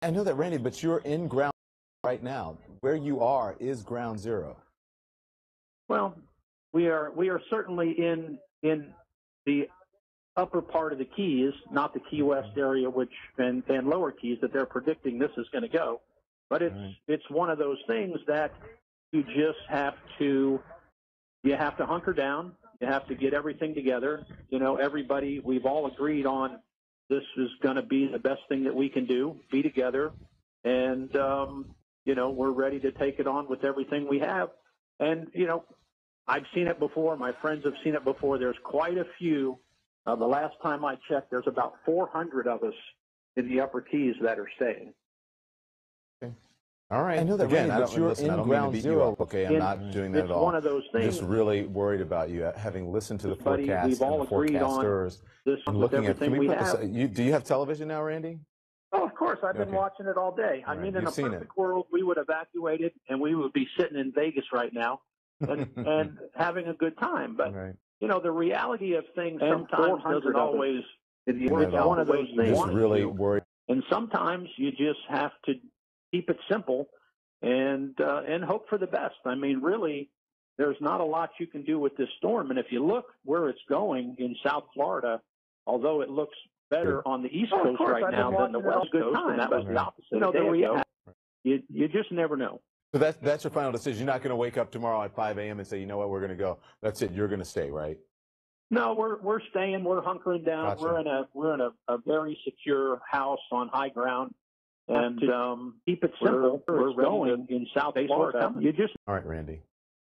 I know that, Randy, but you're in ground right now. Where you are is ground zero. Well, we are certainly in the upper part of the Keys, not the Key West area, and lower Keys that they're predicting this is going to go. But it's one of those things that you just have to hunker down. You have to get everything together. You know, everybody, we've all agreed on this is going to be the best thing that we can do, be together. And, you know, we're ready to take it on with everything we have. And, you know, I've seen it before. My friends have seen it before. There's quite a few. The last time I checked, there's about 400 of us in the upper Keys that are staying. Okay. All right. I know that, again, Randy, but you're in ground zero. Okay, I'm not doing that at all. It's one of those things. I'm just really worried about you, having listened to the forecast We've all and the agreed on forecasters this and with looking at. Can everything we we put have. this? Do you have television now, Randy? Oh, of course. I've been watching it all day. I mean, in a perfect world, we would evacuate it and we would be sitting in Vegas right now and having a good time. But, you know, the reality of things sometimes doesn't always work out one of those things. Just really worried. And sometimes you just have to keep it simple and hope for the best. I mean, really, there's not a lot you can do with this storm. And if you look where it's going in South Florida, although it looks better on the East Coast right now than the West Coast, and that was the opposite. You know, the reality, you just never know. So that's your final decision. You're not going to wake up tomorrow at 5 a.m. and say, you know what, we're going to go. That's it. You're going to stay, right? No, we're staying. We're hunkering down. Gotcha. We're in a very secure house on high ground, and keep it simple. We're going in South Florida. All right, Randy.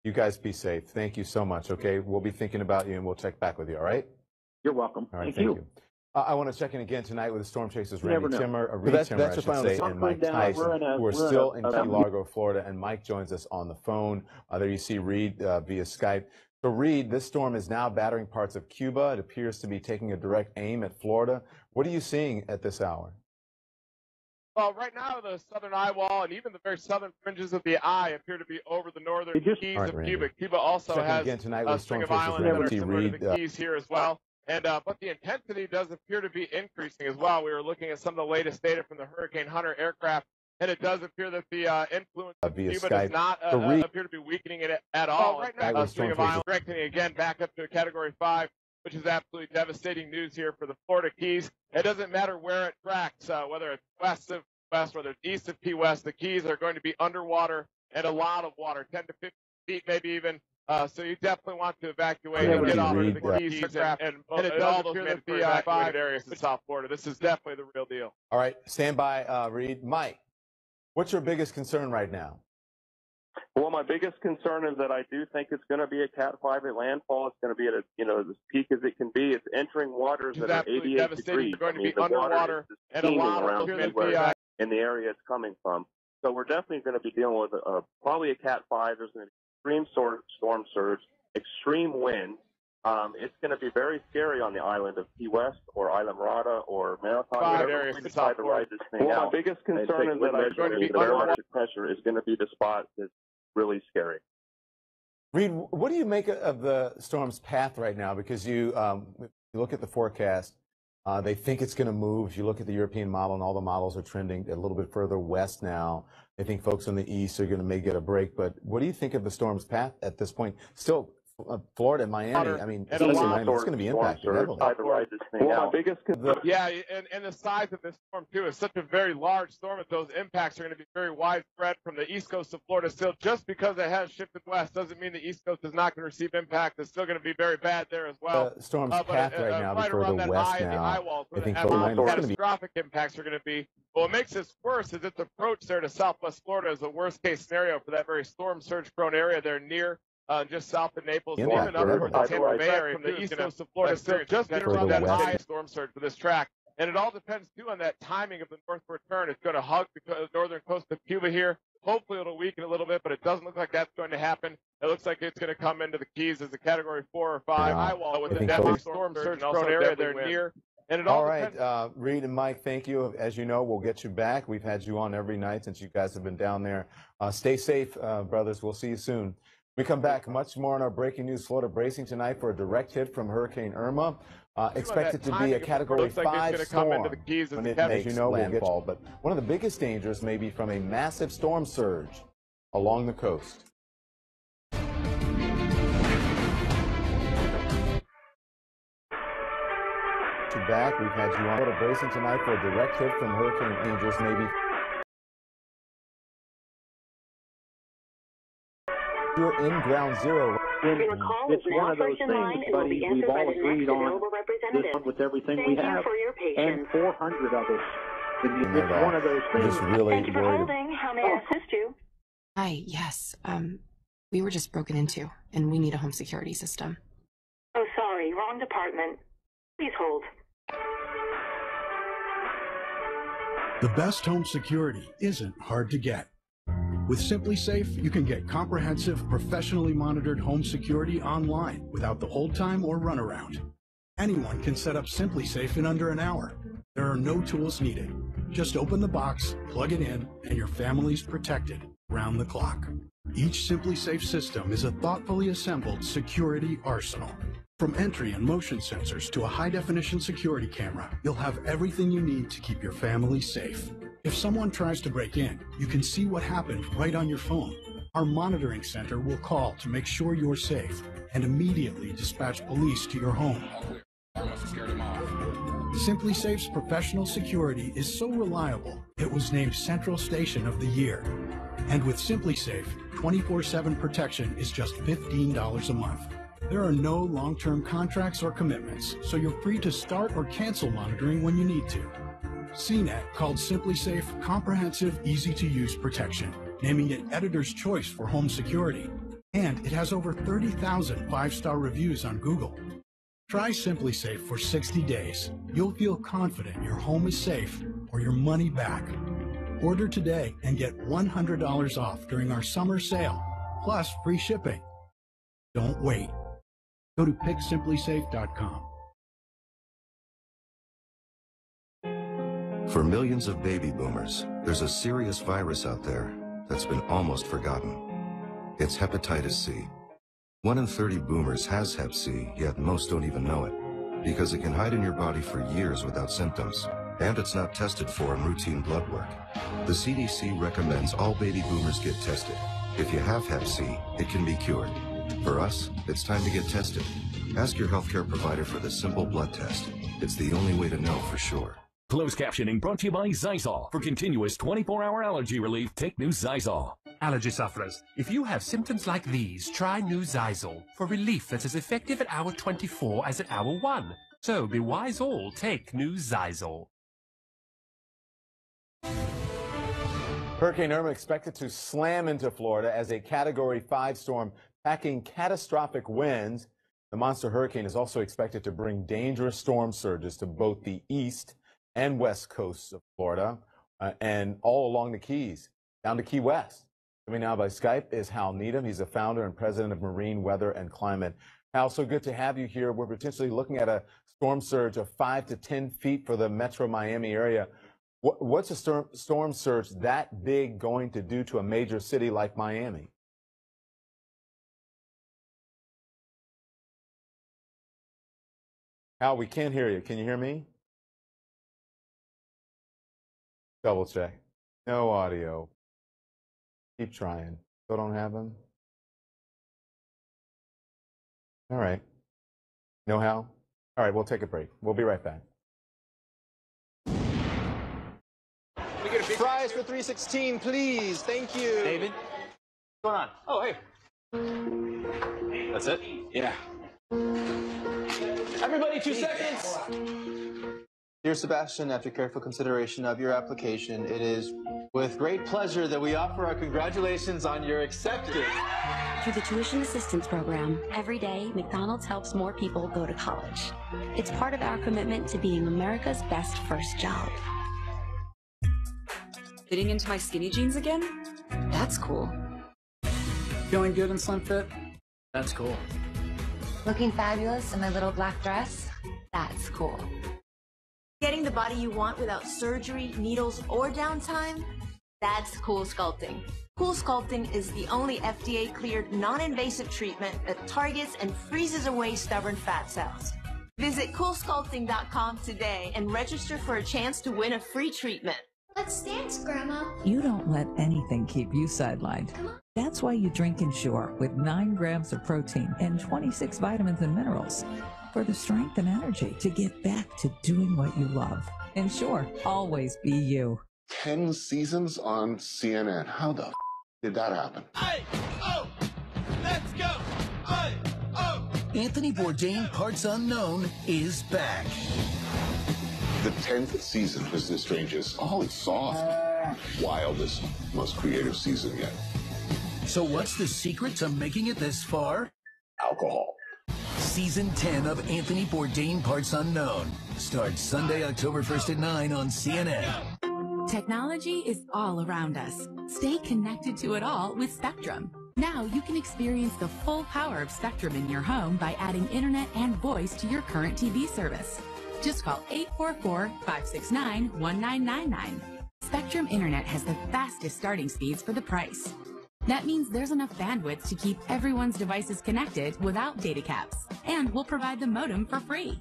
You guys be safe. Thank you so much. Okay, we'll be thinking about you, and we'll check back with you. All right. You're welcome. All right. Thank you. I want to check in again tonight with the Storm Chasers, Randy Timmer, that's Timmer, I should say, and Mike Tyson, who are still in Key Largo, Florida, and Mike joins us on the phone. There you see Reed via Skype. So, Reed, this storm is now battering parts of Cuba. It appears to be taking a direct aim at Florida. What are you seeing at this hour? Well, right now, the southern eye wall and even the very southern fringes of the eye appear to be over the northern keys of Cuba. Cuba also has a string of islands that are similar to the keys here as well. And but the intensity does appear to be increasing as well. We were looking at some of the latest data from the Hurricane Hunter aircraft, and it does appear that the influence of Cuba does not appear to be weakening it at all. Right now, the string of islands strengthening again back up to a Category 5, which is absolutely devastating news here for the Florida Keys. It doesn't matter where it tracks, whether it's west of West, whether it's east of Key West, the Keys are going to be underwater and a lot of water, 10 to 15 feet maybe even. So you definitely want to evacuate and get off of the Keys and it does appear that the 5 areas in South Florida. This is definitely the real deal. All right, stand by, Reed. Mike, what's your biggest concern right now? Well, my biggest concern is that I do think it's going to be a Cat 5 at landfall. It's going to be at as peak as it can be. It's entering waters that are 88 degrees. They're going to be underwater and a lot around in the area it's coming from. So we're definitely going to be dealing with probably a Cat 5. There's going to be extreme storm surge, extreme wind. It's going to be very scary on the island of Key West or Isla Mirada or Maritime. Areas we decide to ride this thing out. My biggest concern is that the barometric pressure is going to be the spot that's really scary. Reed, what do you make of the storm's path right now? Because you look at the forecast, they think it's going to move. If you look at the European model, and all the models are trending a little bit further west now. I think folks on the east are going to may get a break. But what do you think of the storm's path at this point? Still, Florida and Miami, I mean, it's going to be impacted heavily. Yeah, and the size of this storm, too, is such a very large storm that those impacts are going to be very widespread from the east coast of Florida still. Just because it has shifted west doesn't mean the east coast is not going to receive impact. It's still going to be very bad there as well. The storm's path right now is further west now. I think catastrophic impacts are going to be. Well, what makes this worse is its approach there to southwest Florida is the worst-case scenario for that very storm surge-prone area there near just south of Naples, even up towards the Tampa Bay area from the east coast of Florida, still just around that high storm surge for this track. And it all depends, too, on that timing of the northward turn. It's going to hug the northern coast of Cuba here. Hopefully it'll weaken a little bit, but it doesn't look like that's going to happen. It looks like it's going to come into the Keys as a Category 4 or 5 eye wall with a deadly storm surge-prone area there near. And it all right, Reed and Mike, thank you. As you know, we'll get you back. We've had you on every night since you guys have been down there. Stay safe, brothers. We'll see you soon. We come back, much more on our breaking news. Florida bracing tonight for a direct hit from Hurricane Irma. Expected to be a Category 5 storm when it, as you know, landfall. But one of the biggest dangers may be from a massive storm surge along the coast. Back, we've had you on Florida bracing tonight for a direct hit from Hurricane Angels, maybe. You're in ground zero. It's one of those things, buddy, we've all agreed on this one with everything we have, and 400 of us. It's one of those things. Just really Thank you for holding. How may I assist you? Hi, yes. We were just broken into, and we need a home security system. Oh, sorry, wrong department. Please hold. The best home security isn't hard to get. With SimpliSafe, you can get comprehensive, professionally monitored home security online without the hold time or runaround. Anyone can set up SimpliSafe in under an hour. There are no tools needed. Just open the box, plug it in, and your family's protected round the clock. Each SimpliSafe system is a thoughtfully assembled security arsenal. From entry and motion sensors to a high-definition security camera, you'll have everything you need to keep your family safe. If someone tries to break in, you can see what happened right on your phone. Our monitoring center will call to make sure you're safe and immediately dispatch police to your home. SimpliSafe's professional security is so reliable, it was named Central Station of the Year. And with SimpliSafe, 24/7 protection is just $15 a month. There are no long-term contracts or commitments, so you're free to start or cancel monitoring when you need to. CNET called SimpliSafe Comprehensive, Easy-to-Use Protection, naming it Editor's Choice for home security. And it has over 30,000 five-star reviews on Google. Try SimpliSafe for 60 days. You'll feel confident your home is safe or your money back. Order today and get $100 off during our summer sale, plus free shipping. Don't wait. Go to PickSimpliSafe.com. For millions of baby boomers, there's a serious virus out there that's been almost forgotten. It's hepatitis C. 1 in 30 boomers has hep C, yet most don't even know it, because it can hide in your body for years without symptoms, and it's not tested for in routine blood work. The CDC recommends all baby boomers get tested. If you have hep C, it can be cured. For us, it's time to get tested. Ask your healthcare provider for the simple blood test. It's the only way to know for sure. Closed captioning brought to you by Zysol. For continuous 24-hour allergy relief, take new Zysol. Allergy sufferers, if you have symptoms like these, try new Zysol for relief that's as effective at hour 24 as at hour 1. So be wise all, take new Zysol. Hurricane Irma expected to slam into Florida as a Category 5 storm, packing catastrophic winds. The monster hurricane is also expected to bring dangerous storm surges to both the east and west coasts of Florida and all along the Keys, down to Key West. Coming now by Skype is Hal Needham. He's the founder and president of Marine Weather and Climate. Hal, so good to have you here. We're potentially looking at a storm surge of 5 to 10 feet for the metro Miami area. What's a storm surge that big going to do to a major city like Miami? Hal, we can't hear you. Can you hear me? Double check. No audio. Keep trying. Still don't have him? All right. No Hal? All right, we'll take a break. We'll be right back. Fries for 316, please. Thank you. David? What's going on? Oh, hey. That's it? Yeah. Everybody, 2 seconds. Dear Sebastian, after careful consideration of your application, it is with great pleasure that we offer our congratulations on your acceptance. Through the Tuition Assistance Program, every day, McDonald's helps more people go to college. It's part of our commitment to being America's best first job. Fitting into my skinny jeans again? That's cool. Feeling good in Slim Fit? That's cool. Looking fabulous in my little black dress? That's cool. Getting the body you want without surgery, needles, or downtime? That's cool sculpting. Cool Sculpting is the only FDA-cleared, non-invasive treatment that targets and freezes away stubborn fat cells. Visit CoolSculpting.com today and register for a chance to win a free treatment. Let's dance, Grandma. You don't let anything keep you sidelined. That's why you drink Ensure with 9 grams of protein and 26 vitamins and minerals for the strength and energy to get back to doing what you love. Ensure, always be you. 10 seasons on CNN. How the did that happen? Let's go! Anthony Bourdain, Parts Unknown, is back. The 10th season was the strangest. Oh, it's soft. Wildest, most creative season yet. So what's the secret to making it this far? Alcohol. Season 10 of Anthony Bourdain, Parts Unknown starts Sunday, October 1st at 9 on CNN. Technology is all around us. Stay connected to it all with Spectrum. Now you can experience the full power of Spectrum in your home by adding internet and voice to your current TV service. Just call 844-569-1999. Spectrum Internet has the fastest starting speeds for the price. That means there's enough bandwidth to keep everyone's devices connected without data caps, and we'll provide the modem for free.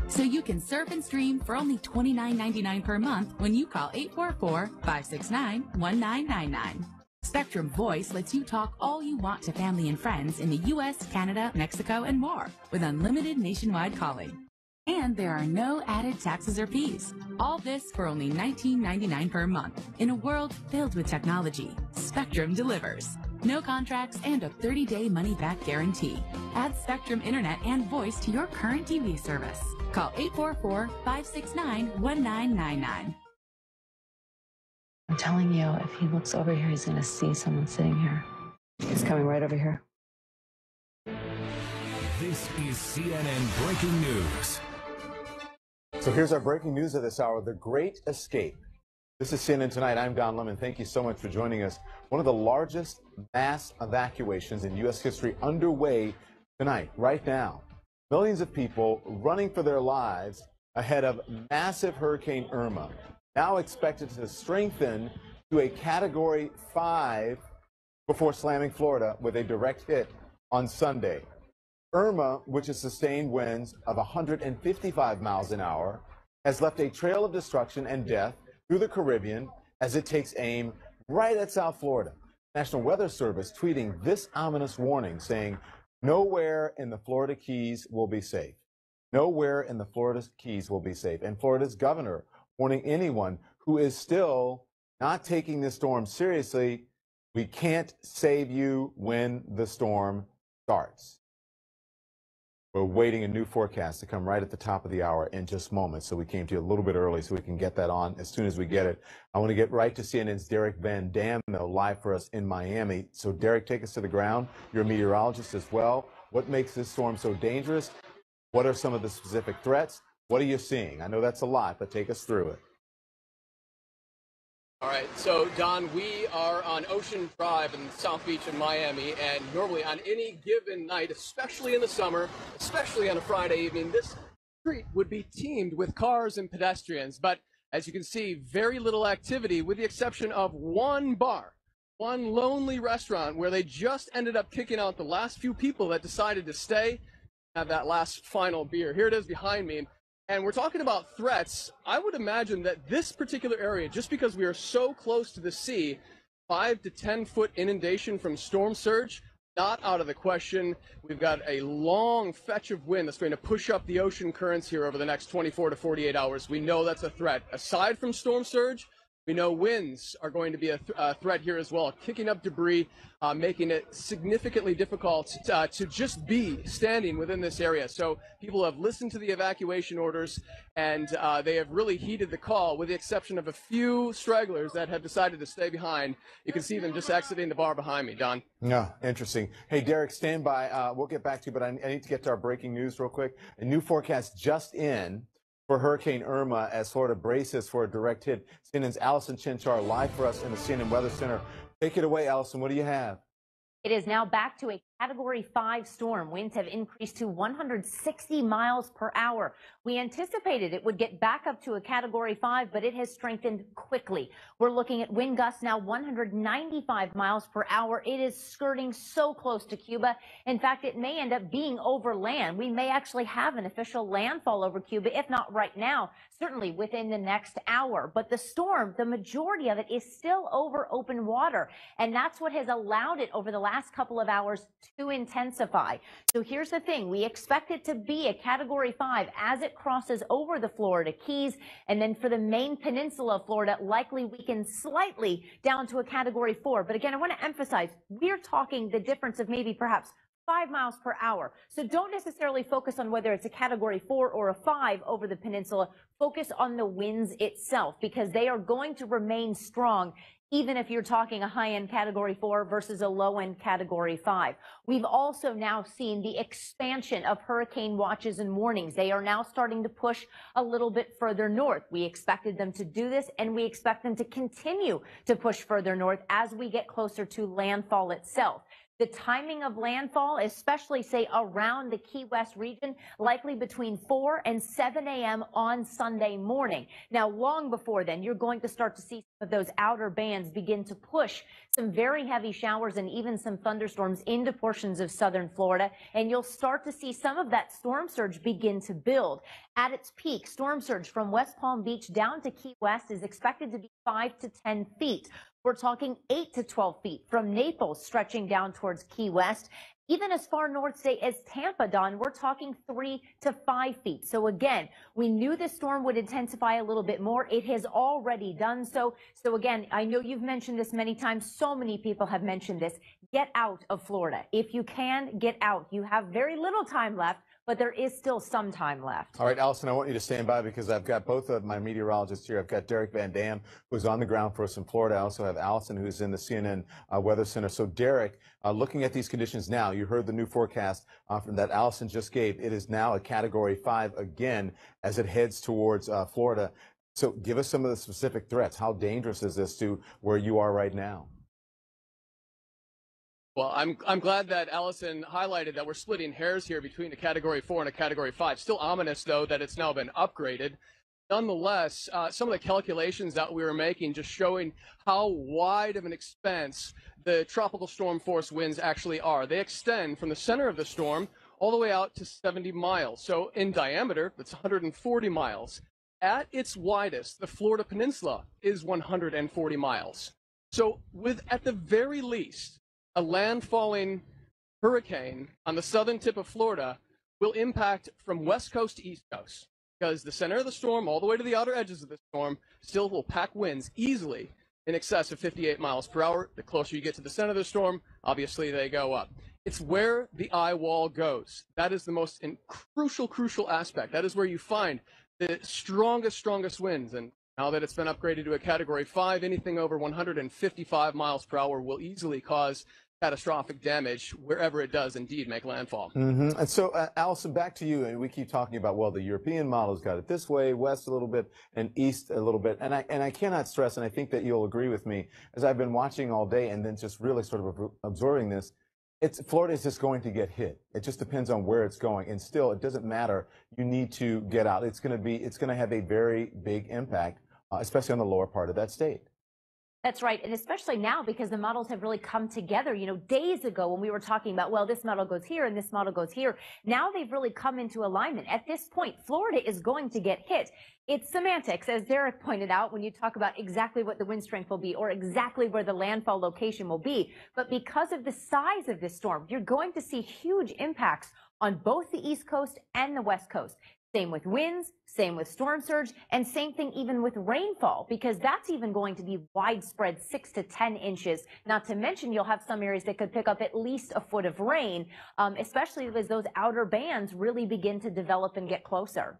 So you can surf and stream for only $29.99 per month when you call 844-569-1999. Spectrum Voice lets you talk all you want to family and friends in the U.S., Canada, Mexico, and more with unlimited nationwide calling. And there are no added taxes or fees. All this for only $19.99 per month. In a world filled with technology, Spectrum delivers. No contracts and a 30-day money-back guarantee. Add Spectrum Internet and voice to your current TV service. Call 844-569-1999. I'm telling you, if he looks over here, he's going to see someone sitting here. He's coming right over here. This is CNN Breaking News. So here's our breaking news of this hour, the Great Escape. This is CNN Tonight. I'm Don Lemon. Thank you so much for joining us. One of the largest mass evacuations in U.S. history underway tonight, right now. Millions of people running for their lives ahead of massive Hurricane Irma, now expected to strengthen to a Category 5 before slamming Florida with a direct hit on Sunday. Irma, which has sustained winds of 155 miles an hour, has left a trail of destruction and death through the Caribbean as it takes aim right at South Florida. National Weather Service tweeting this ominous warning, saying, "Nowhere in the Florida Keys will be safe. Nowhere in the Florida Keys will be safe." And Florida's governor warning anyone who is still not taking this storm seriously, we can't save you when the storm starts. We're waiting a new forecast to come right at the top of the hour in just moments, so we came to you a little bit early so we can get that on as soon as we get it. I want to get right to CNN's Derek Van Dam, though, live for us in Miami. So, Derek, take us to the ground. You're a meteorologist as well. What makes this storm so dangerous? What are some of the specific threats? What are you seeing? I know that's a lot, but take us through it. All right, so Don, we are on Ocean Drive in South Beach in Miami, and normally on any given night, especially in the summer, especially on a Friday evening, this street would be teemed with cars and pedestrians. But as you can see, very little activity with the exception of one bar, one lonely restaurant where they just ended up kicking out the last few people that decided to stay, have that last final beer. Here it is behind me. And we're talking about threats. I would imagine that this particular area, just because we are so close to the sea, 5 to 10 foot inundation from storm surge, not out of the question. We've got a long fetch of wind that's going to push up the ocean currents here over the next 24 to 48 hours. We know that's a threat. Aside from storm surge, we know winds are going to be a threat here as well, kicking up debris, making it significantly difficult to just be standing within this area. So people have listened to the evacuation orders, and they have really heeded the call, with the exception of a few stragglers that have decided to stay behind. You can see them just exiting the bar behind me, Don. Yeah, interesting. Hey, Derek, stand by. We'll get back to you, but I need to get to our breaking news real quick. A new forecast just in for Hurricane Irma as Florida braces for a direct hit. CNN's Allison Chinchar live for us in the CNN Weather Center. Take it away, Allison. What do you have? It is now back to a Category 5 storm. Winds have increased to 160 miles per hour. We anticipated it would get back up to a Category 5, but it has strengthened quickly. We're looking at wind gusts now 195 miles per hour. It is skirting so close to Cuba. In fact, it may end up being over land. We may actually have an official landfall over Cuba, if not right now, certainly within the next hour. But the storm, the majority of it is still over open water, and that's what has allowed it over the last couple of hours to intensify. So here's the thing. We expect it to be a Category 5 as it crosses over the Florida Keys, and then for the main peninsula of Florida, likely weaken slightly down to a Category 4. But again, I want to emphasize, we're talking the difference of maybe perhaps 5 miles per hour. So don't necessarily focus on whether it's a Category 4 or a 5 over the peninsula. Focus on the winds itself, because they are going to remain strong, even if you're talking a high-end Category 4 versus a low-end Category 5. We've also now seen the expansion of hurricane watches and warnings. They are now starting to push a little bit further north. We expected them to do this, and we expect them to continue to push further north as we get closer to landfall itself. The timing of landfall, especially, say, around the Key West region, likely between 4 and 7 a.m. on Sunday morning. Now, long before then, you're going to start to see some of those outer bands begin to push some very heavy showers and even some thunderstorms into portions of southern Florida, and you'll start to see some of that storm surge begin to build. At its peak, storm surge from West Palm Beach down to Key West is expected to be 5 to 10 feet. We're talking 8 to 12 feet from Naples stretching down towards Key West. Even as far north, say, as Tampa, Don, we're talking 3 to 5 feet. So again, we knew the storm would intensify a little bit more. It has already done so. So again, I know you've mentioned this many times. So many people have mentioned this. Get out of Florida. If you can, get out. You have very little time left, but there is still some time left. All right, Allison, I want you to stand by because I've got both of my meteorologists here. I've got Derek Van Dam, who's on the ground for us in Florida. I also have Allison, who's in the CNN Weather Center. So, Derek, looking at these conditions now, you heard the new forecast from that Allison just gave. It is now a Category 5 again as it heads towards Florida. So give us some of the specific threats. How dangerous is this to where you are right now? Well, I'm glad that Allison highlighted that we're splitting hairs here between a Category 4 and a Category 5. Still ominous, though, that it's now been upgraded. Nonetheless, some of the calculations that we were making just showing how wide of an expanse the tropical storm force winds actually are. They extend from the center of the storm all the way out to 70 miles. So in diameter, that's 140 miles. At its widest, the Florida Peninsula is 140 miles. So with, at the very least, a landfalling hurricane on the southern tip of Florida will impact from west coast to east coast, because the center of the storm all the way to the outer edges of the storm still will pack winds easily in excess of 58 miles per hour. The closer you get to the center of the storm, obviously they go up. It's where the eye wall goes. That is the most crucial aspect. That is where you find the strongest winds. And now that it's been upgraded to a Category 5, anything over 155 miles per hour will easily cause catastrophic damage wherever it does indeed make landfall. And so, Allison, back to you. And we keep talking about, well, the European model's got it this way, west a little bit, and east a little bit. And I cannot stress, and I think that you'll agree with me, as I've been watching all day and then just really sort of absorbing this, Florida is just going to get hit. It just depends on where it's going. And still, it doesn't matter. You need to get out. It's going to have a very big impact, especially on the lower part of that state. That's right. And especially now, because the models have really come together. You know, days ago when we were talking about, well, this model goes here and this model goes here. Now they've really come into alignment. At this point, Florida is going to get hit. It's semantics, as Derek pointed out, when you talk about exactly what the wind strength will be or exactly where the landfall location will be. But because of the size of this storm, you're going to see huge impacts on both the East Coast and the West Coast. Same with winds, same with storm surge, and same thing even with rainfall, because that's even going to be widespread, 6 to 10 inches. Not to mention, you'll have some areas that could pick up at least a foot of rain, especially as those outer bands really begin to develop and get closer.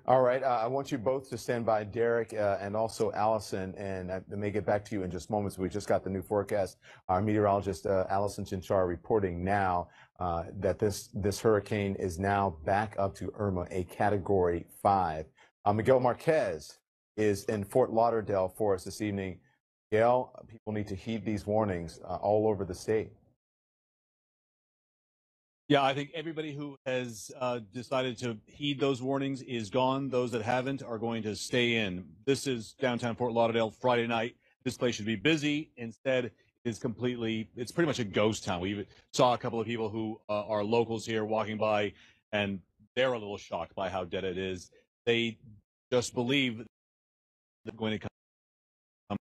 All right. I want you both to stand by, Derek and also Allison, and I may get back to you in just moments. We just got the new forecast. Our meteorologist, Allison Chinchar, reporting now that this hurricane is now back up to Irma, a Category 5. Miguel Marquez is in Fort Lauderdale for us this evening. Miguel, people need to heed these warnings all over the state. Yeah, I think everybody who has decided to heed those warnings is gone. Those that haven't are going to stay in. This is downtown Fort Lauderdale Friday night. This place should be busy. Instead, it's pretty much a ghost town. We even saw a couple of people who are locals here walking by, and they're a little shocked by how dead it is. They just believe they're going to come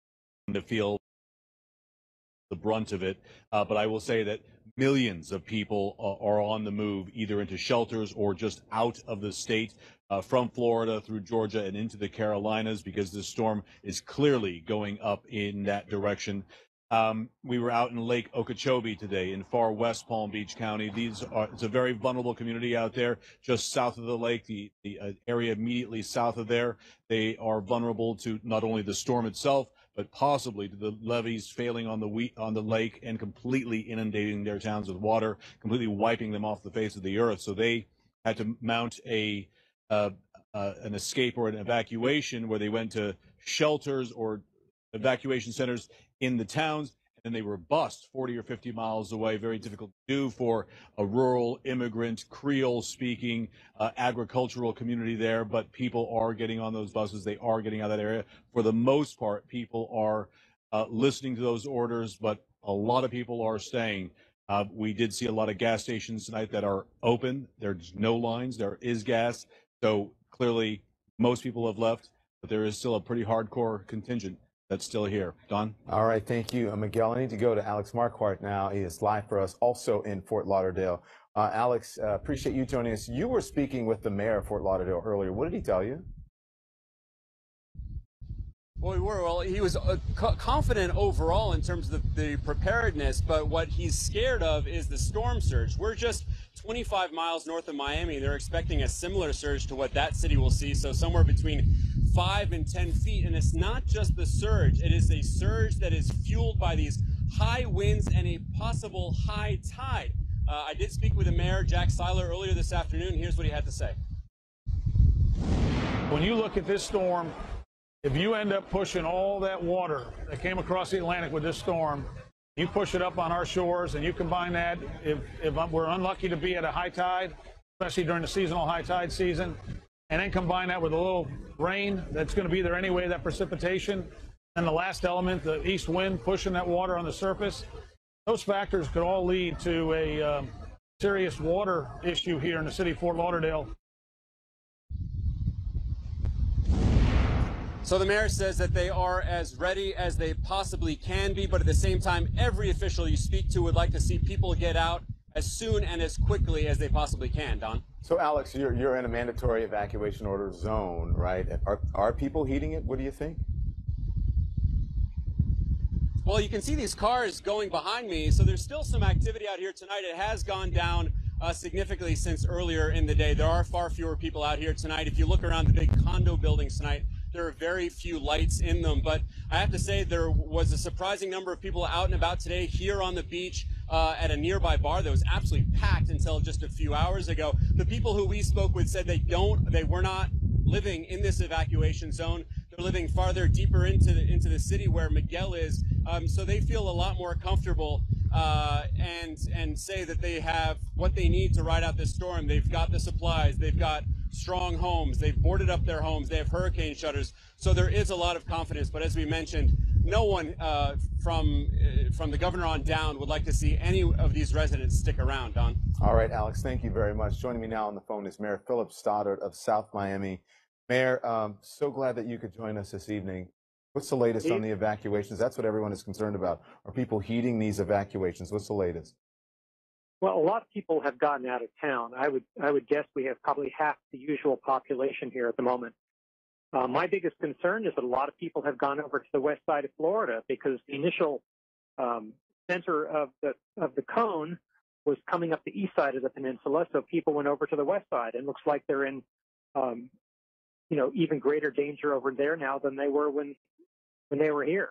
to feel the brunt of it. But I will say that millions of people are on the move, either into shelters or just out of the state, from Florida through Georgia and into the Carolinas, because this storm is clearly going up in that direction. We were out in Lake Okeechobee today in far west Palm Beach County. It's a very vulnerable community out there, just south of the lake, the area immediately south of there. They are vulnerable to not only the storm itself, but possibly to the levees failing on the lake and completely inundating their towns with water, completely wiping them off the face of the earth. So they had to mount an escape or an evacuation where they went to shelters or evacuation centers in the towns, and they were bused 40 or 50 miles away. Very difficult to do for a rural immigrant, Creole-speaking, agricultural community there, but people are getting on those buses. They are getting out of that area. For the most part, people are listening to those orders, but a lot of people are staying. We did see a lot of gas stations tonight that are open. There's no lines. There is gas. So clearly, most people have left, but there is still a pretty hardcore contingent that's still here. Don? All right, thank you, Miguel. I need to go to Alex Marquardt now. He is live for us, also in Fort Lauderdale. Alex, appreciate you joining us. You were speaking with the mayor of Fort Lauderdale earlier. What did he tell you? Well, we were. Well, he was confident overall in terms of the preparedness, but what he's scared of is the storm surge. We're just 25 miles north of Miami. They're expecting a similar surge to what that city will see, so somewhere between 5 and 10 feet. And it's not just the surge. It is a surge that is fueled by these high winds and a possible high tide. I did speak with the mayor, Jack Seiler, earlier this afternoon. Here's what he had to say. When you look at this storm, if you end up pushing all that water that came across the Atlantic with this storm, you push it up on our shores, and you combine that, if we're unlucky to be at a high tide, especially during the seasonal high tide season, and then combine that with a little rain that's going to be there anyway, that precipitation, and the last element, the east wind pushing that water on the surface, those factors could all lead to a serious water issue here in the city of Fort Lauderdale. So the mayor says that they are as ready as they possibly can be, but at the same time, every official you speak to would like to see people get out as soon and as quickly as they possibly can. Don? So, Alex, you're in a mandatory evacuation order zone, right? Are people heeding it? What do you think? Well, you can see these cars going behind me, so there's still some activity out here tonight. It has gone down significantly since earlier in the day. There are far fewer people out here tonight. If you look around the big condo buildings tonight, there are very few lights in them, but I have to say there was a surprising number of people out and about today here on the beach at a nearby bar that was absolutely packed until just a few hours ago. The people who we spoke with said they were not living in this evacuation zone. They're living farther deeper into the city where Miguel is, so they feel a lot more comfortable and say that they have what they need to ride out this storm. They've got the supplies, they've got strong homes, they've boarded up their homes, they have hurricane shutters, so there is a lot of confidence. But as we mentioned, no one from the governor on down would like to see any of these residents stick around. Don? All right, Alex, thank you very much. Joining me now on the phone is Mayor Philip Stoddard of South Miami. Mayor, so glad that you could join us this evening. What's the latest on the evacuations? That's what everyone is concerned about. Are people heeding these evacuations? What's the latest? Well, a lot of people have gotten out of town. I would guess we have probably half the usual population here at the moment. My biggest concern is that a lot of people have gone over to the west side of Florida because the initial center of the cone was coming up the east side of the peninsula, so people went over to the west side, and looks like they're in even greater danger over there now than they were when they were here.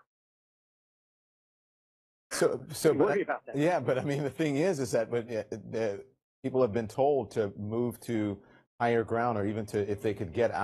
So worry about that. Yeah, but I mean, the thing is that people have been told to move to higher ground, or even to, if they could get out.